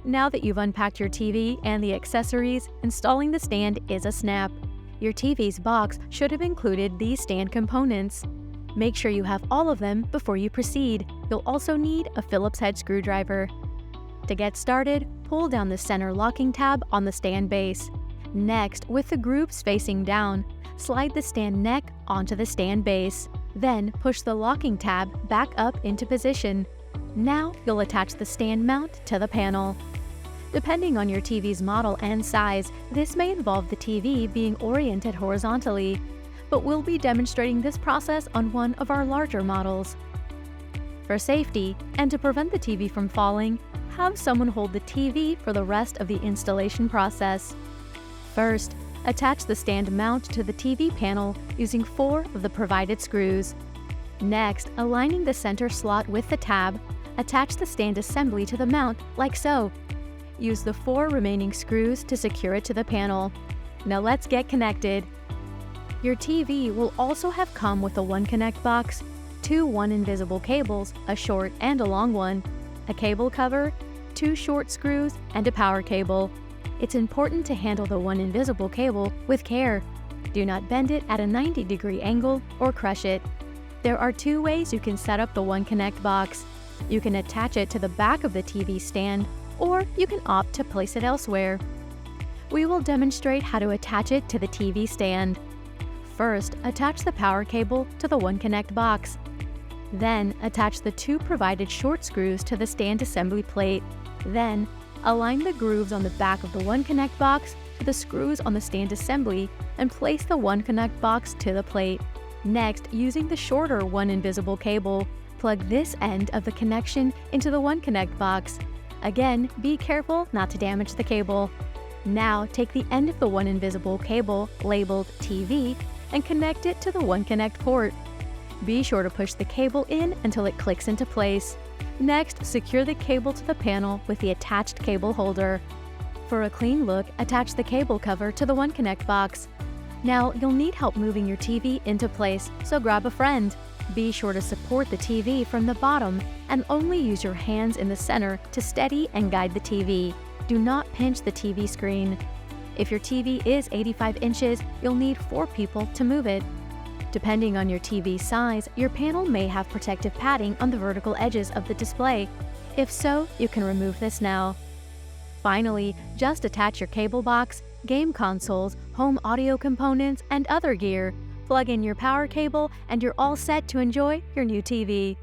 Now that you've unpacked your TV and the accessories, installing the stand is a snap. Your TV's box should have included these stand components. Make sure you have all of them before you proceed. You'll also need a Phillips head screwdriver. To get started, pull down the center locking tab on the stand base. Next, with the grooves facing down, slide the stand neck onto the stand base. Then push the locking tab back up into position. Now you'll attach the stand mount to the panel. Depending on your TV's model and size, this may involve the TV being oriented horizontally, but we'll be demonstrating this process on one of our larger models. For safety, and to prevent the TV from falling, have someone hold the TV for the rest of the installation process. First, attach the stand mount to the TV panel using 4 of the provided screws. Next, aligning the center slot with the tab, attach the stand assembly to the mount like so. Use the 4 remaining screws to secure it to the panel. Now let's get connected. Your TV will also have come with a OneConnect box, 2 one-invisible cables, a short and a long one, a cable cover, 2 short screws, and a power cable. It's important to handle the one invisible cable with care. Do not bend it at a 90-degree angle or crush it. There are 2 ways you can set up the OneConnect box. You can attach it to the back of the TV stand, or you can opt to place it elsewhere. We will demonstrate how to attach it to the TV stand. First, attach the power cable to the OneConnect box. Then, attach the 2 provided short screws to the stand assembly plate. Then, align the grooves on the back of the OneConnect box to the screws on the stand assembly and place the OneConnect box to the plate. Next, using the shorter one invisible cable, plug this end of the connection into the OneConnect box. Again, be careful not to damage the cable. Now, take the end of the one invisible cable, labeled TV, and connect it to the OneConnect port. Be sure to push the cable in until it clicks into place. Next, secure the cable to the panel with the attached cable holder. For a clean look, attach the cable cover to the OneConnect box. Now, you'll need help moving your TV into place, so grab a friend. Be sure to support the TV from the bottom and only use your hands in the center to steady and guide the TV. Do not pinch the TV screen. If your TV is 85 inches, you'll need 4 people to move it. Depending on your TV size, your panel may have protective padding on the vertical edges of the display. If so, you can remove this now. Finally, just attach your cable box, game consoles, home audio components, and other gear. Plug in your power cable and you're all set to enjoy your new TV.